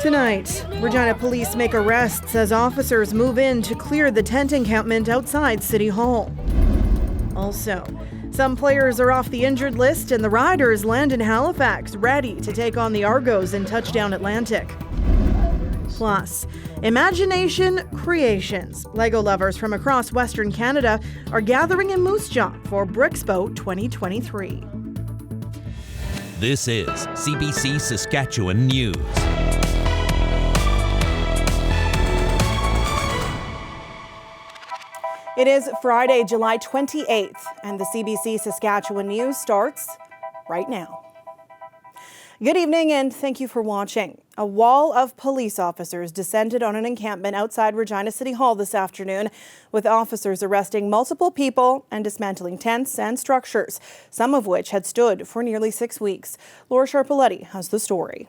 Tonight, Regina police make arrests as officers move in to clear the tent encampment outside City Hall. Also, some players are off the injured list and the Riders land in Halifax, ready to take on the Argos in Touchdown Atlantic. Plus, imagination creations. Lego lovers from across Western Canada are gathering in Moose Jaw for Brickspo 2023. This is CBC Saskatchewan News. It is Friday, July 28th, and the CBC Saskatchewan News starts right now. Good evening and thank you for watching. A wall of police officers descended on an encampment outside Regina City Hall this afternoon, with officers arresting multiple people and dismantling tents and structures, some of which had stood for nearly 6 weeks. Laura Sharpaletti has the story.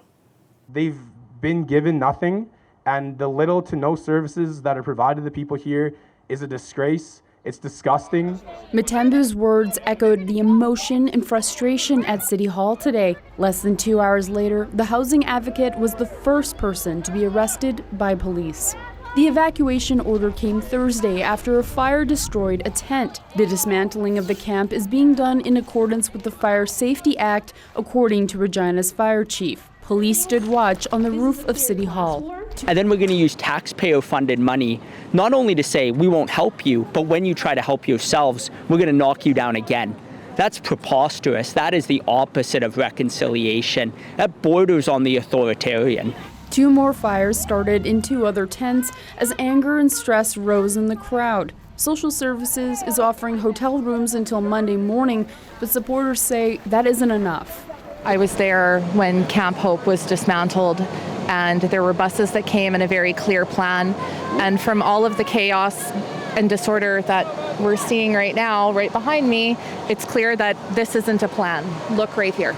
They've been given nothing, and the little to no services that are provided to people here is a disgrace. It's disgusting. Matembu's words echoed the emotion and frustration at City Hall today. Less than 2 hours later, the housing advocate was the first person to be arrested by police. The evacuation order came Thursday after a fire destroyed a tent. The dismantling of the camp is being done in accordance with the Fire Safety Act, according to Regina's fire chief. Police stood watch on the roof of City Hall. And then we're going to use taxpayer-funded money, not only to say we won't help you, but when you try to help yourselves, we're going to knock you down again. That's preposterous. That is the opposite of reconciliation. That borders on the authoritarian. 2 more fires started in 2 other tents as anger and stress rose in the crowd. Social Services is offering hotel rooms until Monday morning, but supporters say that isn't enough. I was there when Camp Hope was dismantled, and there were buses that came in a very clear plan. And from all of the chaos and disorder that we're seeing right now, right behind me, it's clear that this isn't a plan. Look right here.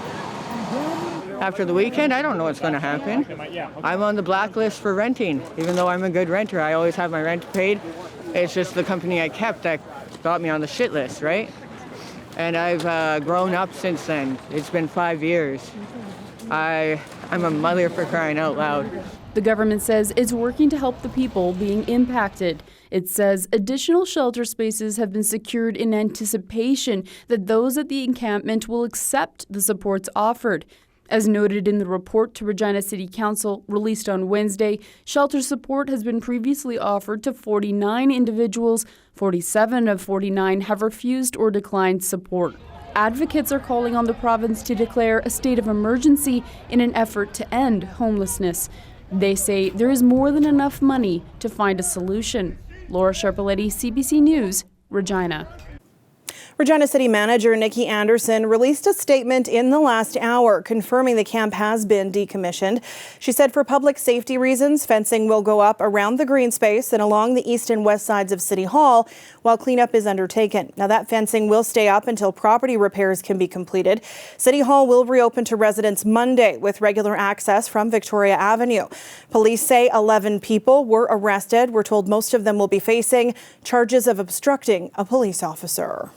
After the weekend, I don't know what's going to happen. I'm on the blacklist for renting. Even though I'm a good renter, I always have my rent paid. It's just the company I kept that got me on the shit list, right? And I've grown up since then. It's been 5 years. I'm a mother for crying out loud. The government says it's working to help the people being impacted. It says additional shelter spaces have been secured in anticipation that those at the encampment will accept the supports offered. As noted in the report to Regina City Council released on Wednesday, shelter support has been previously offered to 49 individuals. 47 of 49 have refused or declined support. Advocates are calling on the province to declare a state of emergency in an effort to end homelessness. They say there is more than enough money to find a solution. Laura Sharpaletti, CBC News, Regina. Regina City Manager Nikki Anderson released a statement in the last hour confirming the camp has been decommissioned. She said for public safety reasons, fencing will go up around the green space and along the east and west sides of City Hall while cleanup is undertaken. Now that fencing will stay up until property repairs can be completed. City Hall will reopen to residents Monday with regular access from Victoria Avenue. Police say 11 people were arrested. We're told most of them will be facing charges of obstructing a police officer.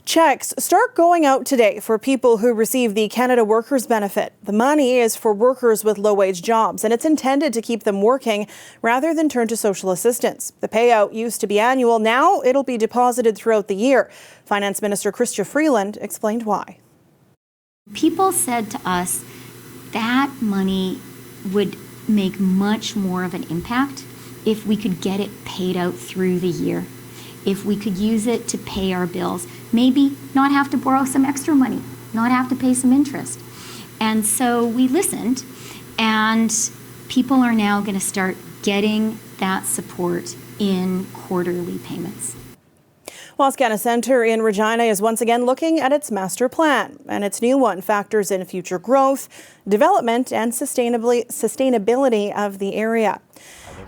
Checks start going out today for people who receive the Canada Workers Benefit. The money is for workers with low-wage jobs, and it's intended to keep them working rather than turn to social assistance. The payout used to be annual. Now it'll be deposited throughout the year. Finance Minister Chrystia Freeland explained why. People said to us that money would make much more of an impact if we could get it paid out through the year. If we could use it to pay our bills, maybe not have to borrow some extra money, not have to pay some interest. And so we listened, and people are now going to start getting that support in quarterly payments. Wascana Centre in Regina is once again looking at its master plan, and its new one factors in future growth, development, and sustainability of the area.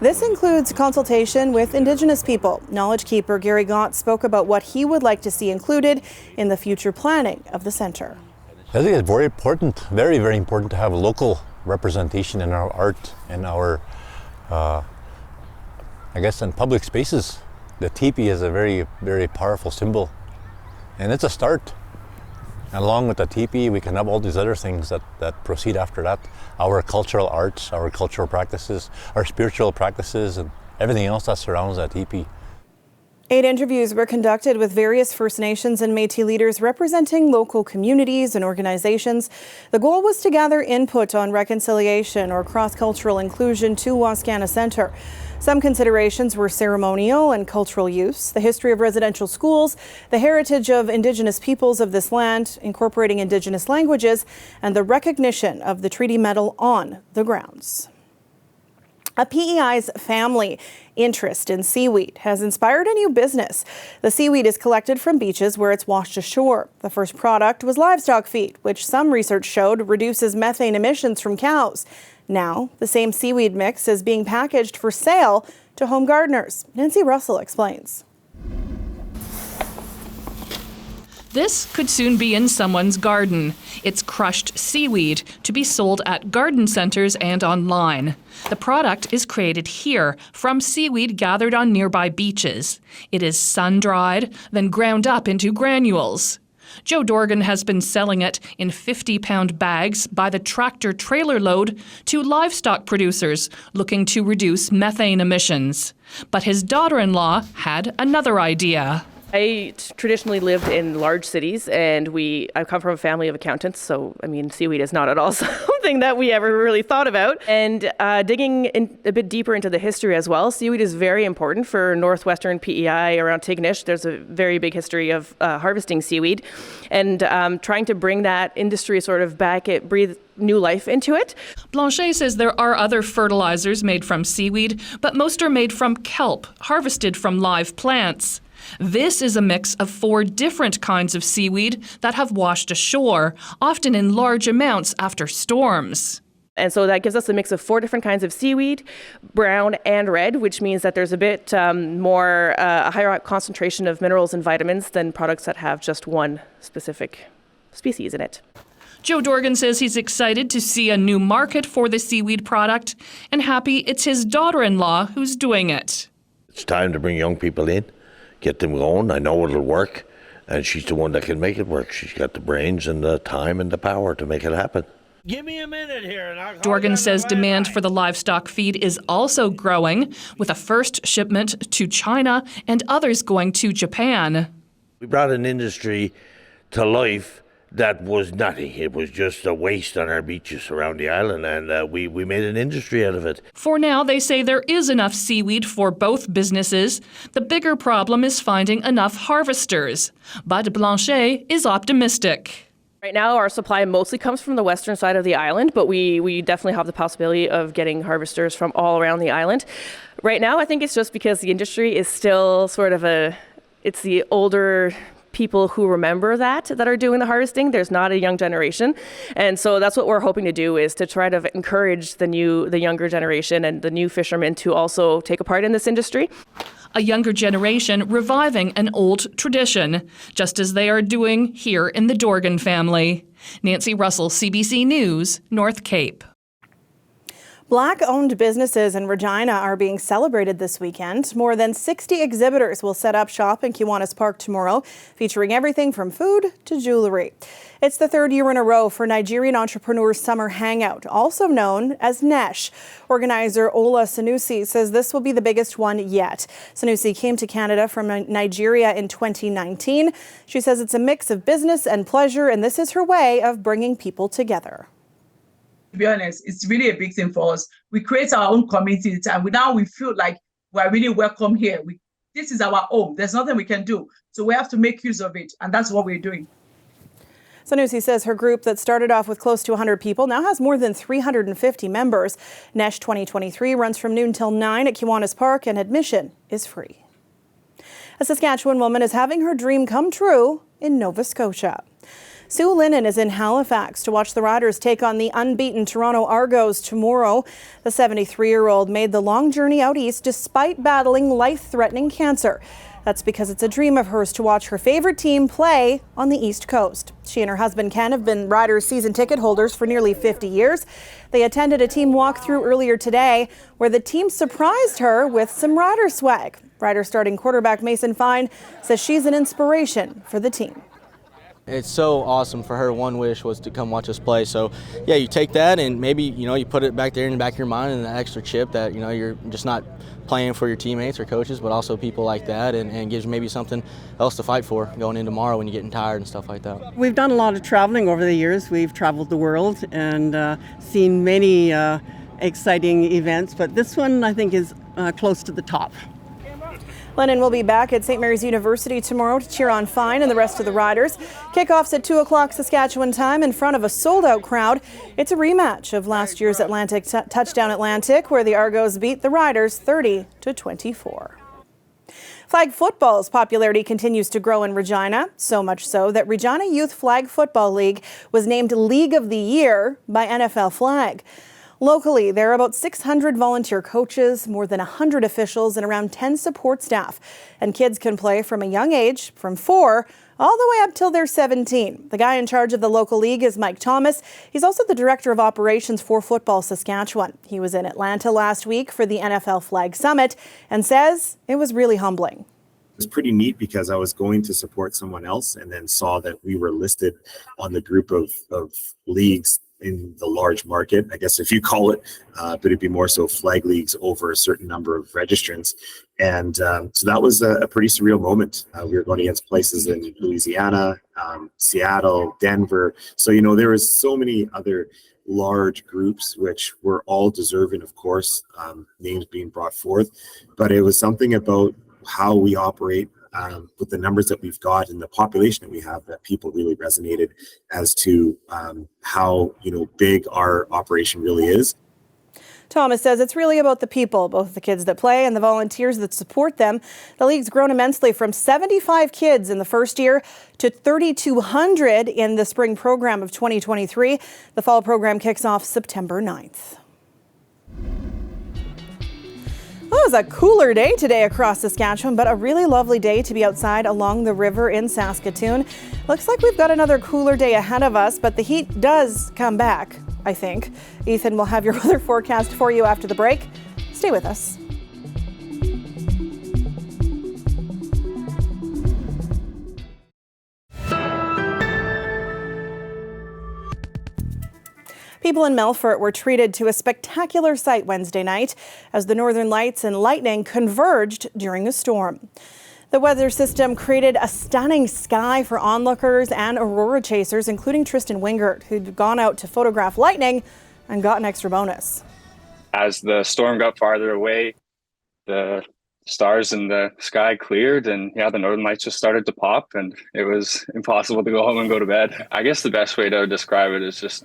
This includes consultation with Indigenous people. Knowledge keeper Gary Gott spoke about what he would like to see included in the future planning of the centre. I think it's very important, very, very important to have local representation in our art and our, in public spaces. The teepee is a very, very powerful symbol, and it's a start. And along with the teepee, we can have all these other things that proceed after that. Our cultural arts, our cultural practices, our spiritual practices, and everything else that surrounds that teepee. 8 interviews were conducted with various First Nations and Métis leaders representing local communities and organizations. The goal was to gather input on reconciliation or cross-cultural inclusion to Wascana Centre. Some considerations were ceremonial and cultural use, the history of residential schools, the heritage of Indigenous peoples of this land, incorporating Indigenous languages, and the recognition of the treaty medal on the grounds. A PEI's family interest in seaweed has inspired a new business. The seaweed is collected from beaches where it's washed ashore. The first product was livestock feed, which some research showed reduces methane emissions from cows. Now, the same seaweed mix is being packaged for sale to home gardeners. Nancy Russell explains. This could soon be in someone's garden. It's crushed seaweed to be sold at garden centers and online. The product is created here from seaweed gathered on nearby beaches. It is sun-dried, then ground up into granules. Joe Dorgan has been selling it in 50-pound bags by the tractor-trailer load to livestock producers looking to reduce methane emissions. But his daughter-in-law had another idea. I traditionally lived in large cities, and I come from a family of accountants, so seaweed is not at all something that we ever really thought about. And digging in a bit deeper into the history as well, seaweed is very important for northwestern PEI around Tignish. There's a very big history of harvesting seaweed, and trying to bring that industry sort of back, breathe new life into it. Blanchet says there are other fertilizers made from seaweed, but most are made from kelp, harvested from live plants. This is a mix of 4 different kinds of seaweed that have washed ashore, often in large amounts after storms. And so that gives us a mix of 4 different kinds of seaweed, brown and red, which means that there's a bit more, a higher concentration of minerals and vitamins than products that have just one specific species in it. Joe Dorgan says he's excited to see a new market for the seaweed product and happy it's his daughter-in-law who's doing it. It's time to bring young people in. Get them going. I know it'll work, and she's the one that can make it work. She's got the brains and the time and the power to make it happen. Give me a minute here. And I'll Dorgan says demand for the livestock feed is also growing, with a first shipment to China and others going to Japan. We brought an industry to life that was nothing. It was just a waste on our beaches around the island, and we made an industry out of it. For now, they say there is enough seaweed for both businesses. The bigger problem is finding enough harvesters. But Blanchet is optimistic. Right now, our supply mostly comes from the western side of the island, but we definitely have the possibility of getting harvesters from all around the island. Right now, I think it's just because the industry is still sort of it's the older people who remember that are doing the harvesting. There's not a young generation. And so that's what we're hoping to do, is to try to encourage the younger generation and the new fishermen to also take a part in this industry. A younger generation reviving an old tradition, just as they are doing here in the Dorgan family. Nancy Russell, CBC News, North Cape. Black-owned businesses in Regina are being celebrated this weekend. More than 60 exhibitors will set up shop in Kiwanis Park tomorrow, featuring everything from food to jewelry. It's the 3rd year in a row for Nigerian Entrepreneurs Summer Hangout, also known as NESH. Organizer Ola Sanusi says this will be the biggest one yet. Sanusi came to Canada from Nigeria in 2019. She says it's a mix of business and pleasure, and this is her way of bringing people together. To be honest, it's really a big thing for us. We create our own community, and now we feel like we're really welcome here. This is our home. There's nothing we can do. So we have to make use of it, and that's what we're doing. Sanusi says her group that started off with close to 100 people now has more than 350 members. NESH 2023 runs from noon till 9 at Kiwanis Park, and admission is free. A Saskatchewan woman is having her dream come true in Nova Scotia. Sue Linnon is in Halifax to watch the Riders take on the unbeaten Toronto Argos tomorrow. The 73-year-old made the long journey out east despite battling life-threatening cancer. That's because it's a dream of hers to watch her favorite team play on the East Coast. She and her husband Ken have been Riders season ticket holders for nearly 50 years. They attended a team walkthrough earlier today where the team surprised her with some Rider swag. Riders starting quarterback Mason Fine says she's an inspiration for the team. It's so awesome for her. One wish was to come watch us play. So, yeah, you take that and maybe, you put it back there in the back of your mind and that extra chip that, you're just not playing for your teammates or coaches, but also people like that and gives maybe something else to fight for going in tomorrow when you're getting tired and stuff like that. We've done a lot of traveling over the years. We've traveled the world and seen many exciting events, but this one I think is close to the top. Lennon will be back at St. Mary's University tomorrow to cheer on Fine and the rest of the riders. Kickoffs at 2 o'clock Saskatchewan time in front of a sold-out crowd. It's a rematch of last year's Touchdown Atlantic, where the Argos beat the Riders 30-24. Flag football's popularity continues to grow in Regina, so much so that Regina Youth Flag Football League was named League of the Year by NFL Flag. Locally, there are about 600 volunteer coaches, more than 100 officials, and around 10 support staff. And kids can play from a young age, from 4 all the way up till they're 17. The guy in charge of the local league is Mike Thomas. He's also the director of operations for Football Saskatchewan. He was in Atlanta last week for the NFL Flag Summit and says it was really humbling. It was pretty neat because I was going to support someone else and then saw that we were listed on the group of leagues in the large market, I guess if you call it, but it'd be more so flag leagues over a certain number of registrants. And so that was a pretty surreal moment. We were going against places in Louisiana, Seattle, Denver. So, there was so many other large groups, which were all deserving, of course, names being brought forth. But it was something about how we operate with the numbers that we've got and the population that we have that people really resonated as to how big our operation really is. Thomas says it's really about the people, both the kids that play and the volunteers that support them. The league's grown immensely from 75 kids in the first year to 3,200 in the spring program of 2023. The fall program kicks off September 9th. Well, it was a cooler day today across Saskatchewan, but a really lovely day to be outside along the river in Saskatoon. Looks like we've got another cooler day ahead of us, but the heat does come back, I think. Ethan will have your weather forecast for you after the break. Stay with us. People in Melfort were treated to a spectacular sight Wednesday night as the northern lights and lightning converged during a storm. The weather system created a stunning sky for onlookers and aurora chasers, including Tristan Wingert, who'd gone out to photograph lightning and got an extra bonus. As the storm got farther away, the stars in the sky cleared and the northern lights just started to pop and it was impossible to go home and go to bed. I guess the best way to describe it is just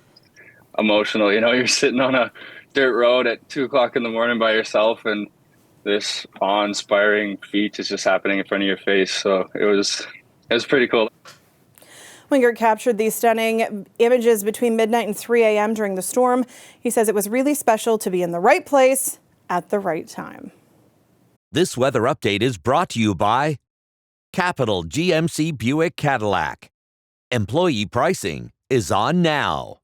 emotional. You're sitting on a dirt road at 2 o'clock in the morning by yourself and this awe-inspiring feat is just happening in front of your face. So it was pretty cool. Wingert captured these stunning images between midnight and 3 a.m. during the storm. He says it was really special to be in the right place at the right time. This weather update is brought to you by Capital GMC Buick Cadillac. Employee pricing is on now.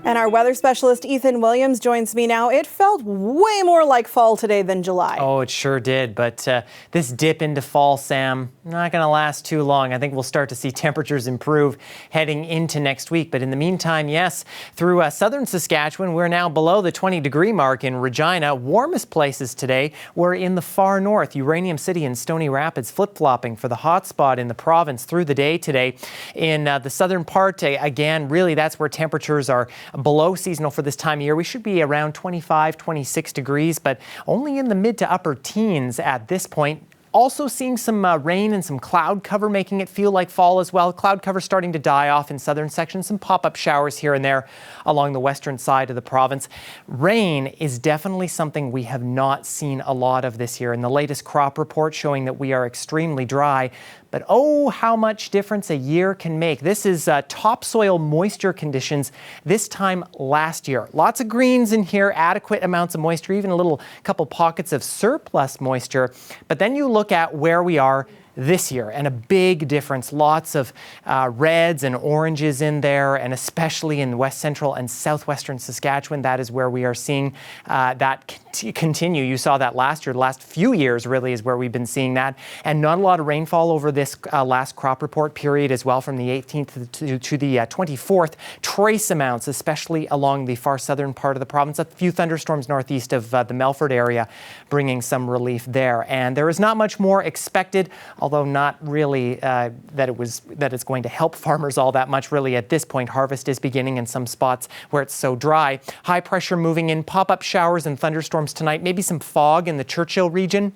And our weather specialist, Ethan Williams, joins me now. It felt way more like fall today than July. Oh, it sure did. But this dip into fall, Sam, not going to last too long. I think we'll start to see temperatures improve heading into next week. But in the meantime, yes, through southern Saskatchewan, we're now below the 20-degree mark in Regina. Warmest places today were in the far north. Uranium City and Stony Rapids flip-flopping for the hot spot in the province through the day today. In the southern part, again, really that's where temperatures are below seasonal for this time of year. We should be around 25, 26 degrees, but only in the mid to upper teens at this point. Also seeing some rain and some cloud cover making it feel like fall as well. Cloud cover starting to die off in southern sections. Some pop-up showers here and there along the western side of the province. Rain is definitely something we have not seen a lot of this year. And the latest crop report showing that we are extremely dry. But oh, how much difference a year can make. This is topsoil moisture conditions this time last year. Lots of greens in here, adequate amounts of moisture, even a couple pockets of surplus moisture. But then you look at where we are this year, and a big difference. Lots of reds and oranges in there, and especially in west central and southwestern Saskatchewan. That is where we are seeing that continue. You saw that last year. The last few years really is where we've been seeing that, and not a lot of rainfall over this last crop report period as well, from the 18th to the 24th. Trace amounts, especially along the far southern part of the province. A few thunderstorms northeast of the Melfort area, bringing some relief there. And there is not much more expected, although not really that it's going to help farmers all that much. Really, at this point, harvest is beginning in some spots where it's so dry. High pressure moving in, pop-up showers and thunderstorms tonight. Maybe some fog in the Churchill region.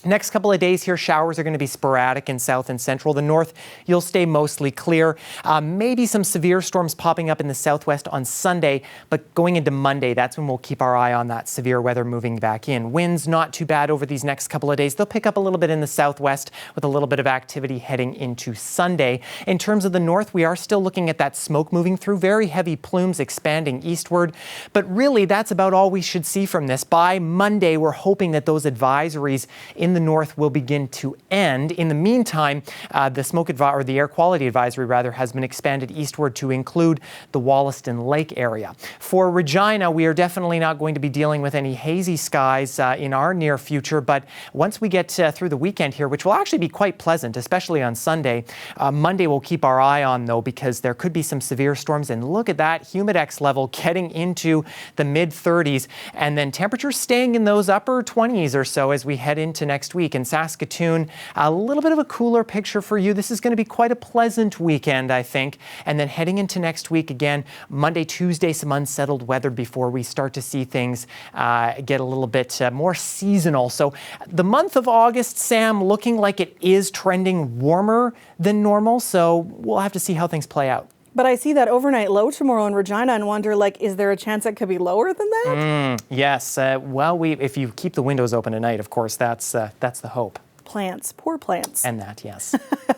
Next couple of days here, showers are going to be sporadic in south and central. The north, you'll stay mostly clear. Maybe some severe storms popping up in the southwest on Sunday, but going into Monday, that's when we'll keep our eye on that severe weather moving back in. Winds not too bad over these next couple of days. They'll pick up a little bit in the southwest with a little bit of activity heading into Sunday. In terms of the north, we are still looking at that smoke moving through, very heavy plumes expanding eastward. But really, that's about all we should see from this. By Monday, we're hoping that those advisories in the north will begin to end. In the meantime, the air quality advisory has been expanded eastward to include the Wollaston Lake area. For Regina, we are definitely not going to be dealing with any hazy skies in our near future, but once we get through the weekend here, which will actually be quite pleasant, especially on Sunday, Monday we'll keep our eye on though, because there could be some severe storms, and look at that humidex level getting into the mid 30s, and then temperatures staying in those upper 20s or so as we head into next week. In Saskatoon, a little bit of a cooler picture for you. This is going to be quite a pleasant weekend, I think. And then heading into next week again, Monday, Tuesday, some unsettled weather before we start to see things get a little bit more seasonal. So the month of August, Sam, looking like it is trending warmer than normal. So we'll have to see how things play out. But I see that overnight low tomorrow in Regina and wonder, is there a chance it could be lower than that? Yes. If you keep the windows open at night, of course, that's the hope. Plants, poor plants. And that, yes.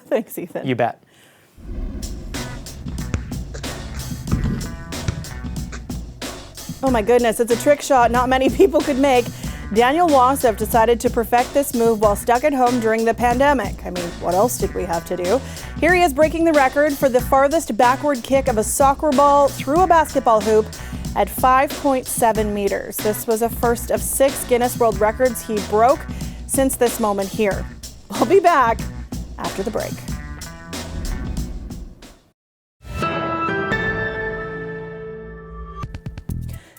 Thanks, Ethan. You bet. Oh my goodness, it's a trick shot not many people could make. Daniel Wascana decided to perfect this move while stuck at home during the pandemic. I mean, what else did we have to do? Here he is breaking the record for the farthest backward kick of a soccer ball through a basketball hoop at 5.7 meters. This was a first of 6 Guinness World Records he broke since this moment here. We'll be back after the break.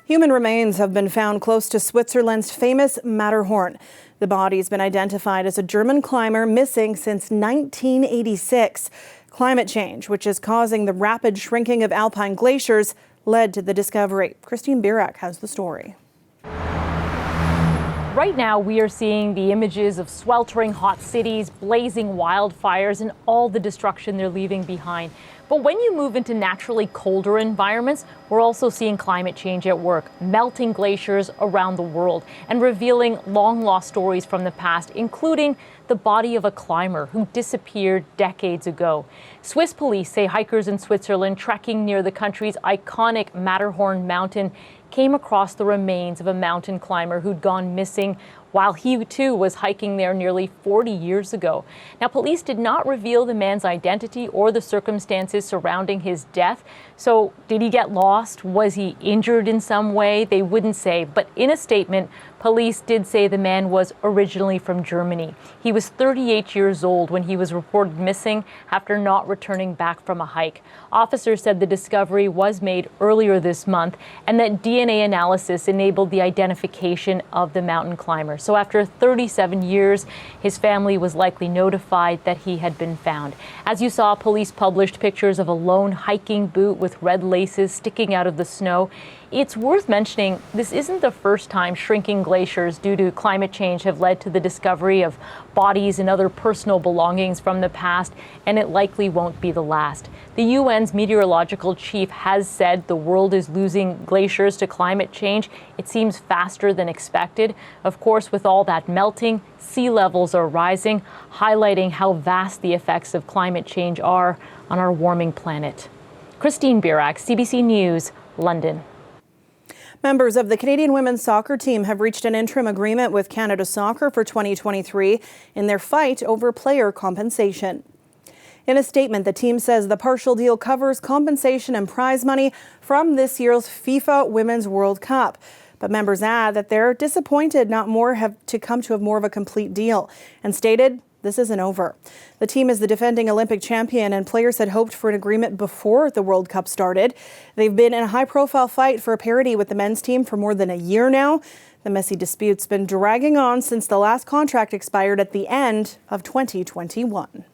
Human remains have been found close to Switzerland's famous Matterhorn. The body's been identified as a German climber missing since 1986. Climate change, which is causing the rapid shrinking of alpine glaciers, led to the discovery. Christine Birak has the story. Right now, we are seeing the images of sweltering hot cities, blazing wildfires, and all the destruction they're leaving behind. But when you move into naturally colder environments, we're also seeing climate change at work, melting glaciers around the world and revealing long-lost stories from the past, including the body of a climber who disappeared decades ago. Swiss police say hikers in Switzerland trekking near the country's iconic Matterhorn mountain came across the remains of a mountain climber who'd gone missing while he too was hiking there nearly 40 years ago. Now, police did not reveal the man's identity or the circumstances surrounding his death. So did he get lost? Was he injured in some way? They wouldn't say. But in a statement, police did say the man was originally from Germany. He was 38 years old when he was reported missing after not returning back from a hike. Officers said the discovery was made earlier this month and that DNA analysis enabled the identification of the mountain climber. So after 37 years, his family was likely notified that he had been found. As you saw, police published pictures of a lone hiking boot with red laces sticking out of the snow. It's worth mentioning this isn't the first time shrinking glaciers due to climate change have led to the discovery of bodies and other personal belongings from the past, and it likely won't be the last. The UN's meteorological chief has said the world is losing glaciers to climate change. It seems faster than expected. Of course, with all that melting, sea levels are rising, highlighting how vast the effects of climate change are on our warming planet. Christine Birak, CBC News, London. Members of the Canadian women's soccer team have reached an interim agreement with Canada Soccer for 2023 in their fight over player compensation. In a statement, the team says the partial deal covers compensation and prize money from this year's FIFA Women's World Cup. But members add that they're disappointed not more have to come to more of a complete deal and stated this isn't over. The team is the defending Olympic champion and players had hoped for an agreement before the World Cup started. They've been in a high-profile fight for parity with the men's team for more than a year now. The messy dispute's been dragging on since the last contract expired at the end of 2021.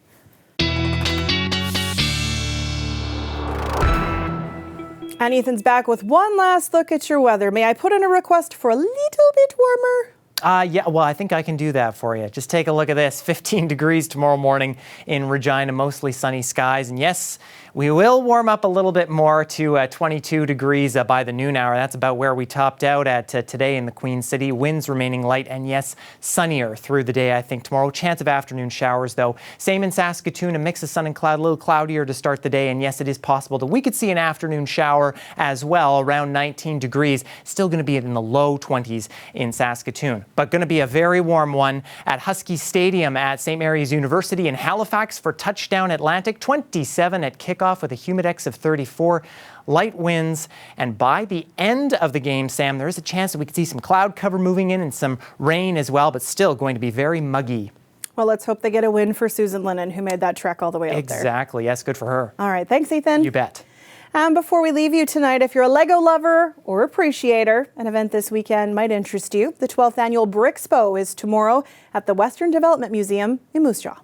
And Ethan's back with one last look at your weather. May I put in a request for a little bit warmer? Yeah, well, I think I can do that for you. Just take a look at this. 15 degrees tomorrow morning in Regina, mostly sunny skies. And yes, we will warm up a little bit more to 22 degrees by the noon hour. That's about where we topped out at today in the Queen City. Winds remaining light and yes, sunnier through the day, I think, tomorrow. Chance of afternoon showers, though. Same in Saskatoon, a mix of sun and cloud, a little cloudier to start the day. And yes, it is possible that we could see an afternoon shower as well, around 19 degrees. Still going to be in the low 20s in Saskatoon. But going to be a very warm one at Husky Stadium at St. Mary's University in Halifax for Touchdown Atlantic. 27 at kickoff with a humidex of 34. Light winds, and by the end of the game, Sam, there is a chance that we could see some cloud cover moving in and some rain as well, but still going to be very muggy. Well, let's hope they get a win for Susan Lennon, who made that trek all the way out there. Exactly. Yes, good for her. All right. Thanks, Ethan. You bet. And before we leave you tonight, if you're a Lego lover or appreciator, an event this weekend might interest you. The 12th annual Brickspo is tomorrow at the Western Development Museum in Moose Jaw.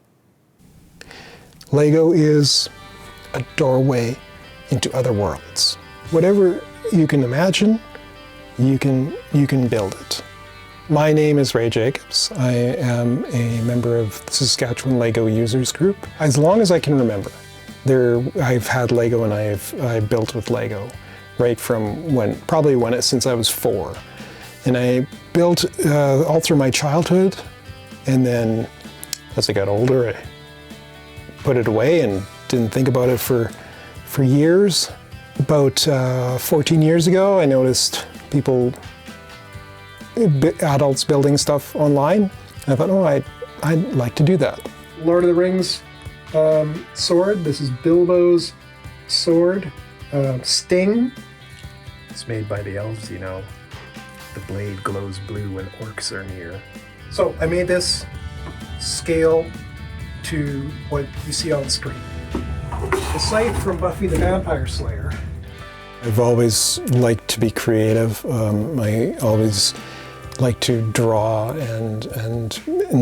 Lego is a doorway into other worlds. Whatever you can imagine, you can build it. My name is Ray Jacobs. I am a member of the Saskatchewan Lego Users Group. As long as I can remember, I've had Lego and I built with Lego right from since I was 4. And I built all through my childhood, and then as I got older I put it away and didn't think about it for years. About 14 years ago I noticed adults building stuff online. I thought, oh, I'd like to do that. Lord of the Rings sword. This is Bilbo's sword. Sting. It's made by the elves, you know. The blade glows blue when orcs are near. So I made this scale to what you see on screen. The scythe from Buffy the Vampire Slayer. I've always liked to be creative. I always like to draw and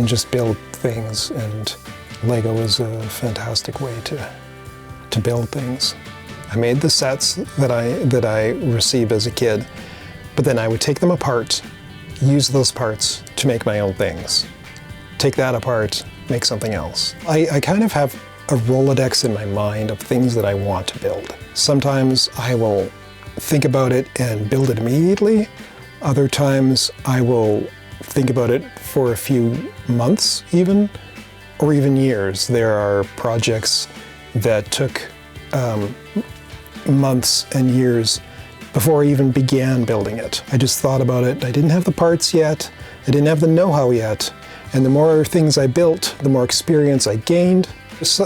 just build things, and Lego is a fantastic way to build things. I made the sets that I received as a kid, but then I would take them apart, use those parts to make my own things. Take that apart, make something else. I kind of have a Rolodex in my mind of things that I want to build. Sometimes I will think about it and build it immediately. Other times I will think about it for a few months even, or even years. There are projects that took months and years before I even began building it. I just thought about it. I didn't have the parts yet. I didn't have the know-how yet. And the more things I built, the more experience I gained.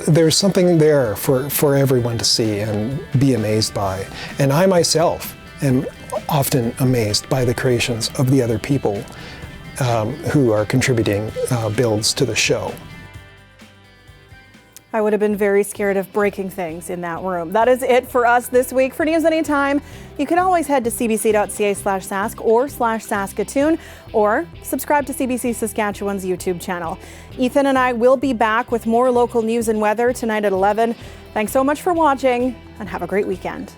There's something there for everyone to see and be amazed by. And I myself am often amazed by the creations of the other people who are contributing builds to the show. I would have been very scared of breaking things in that room. That is it for us this week. For news anytime, you can always head to cbc.ca/sask or /Saskatoon, or subscribe to CBC Saskatchewan's YouTube channel. Ethan and I will be back with more local news and weather tonight at 11. Thanks so much for watching, and have a great weekend.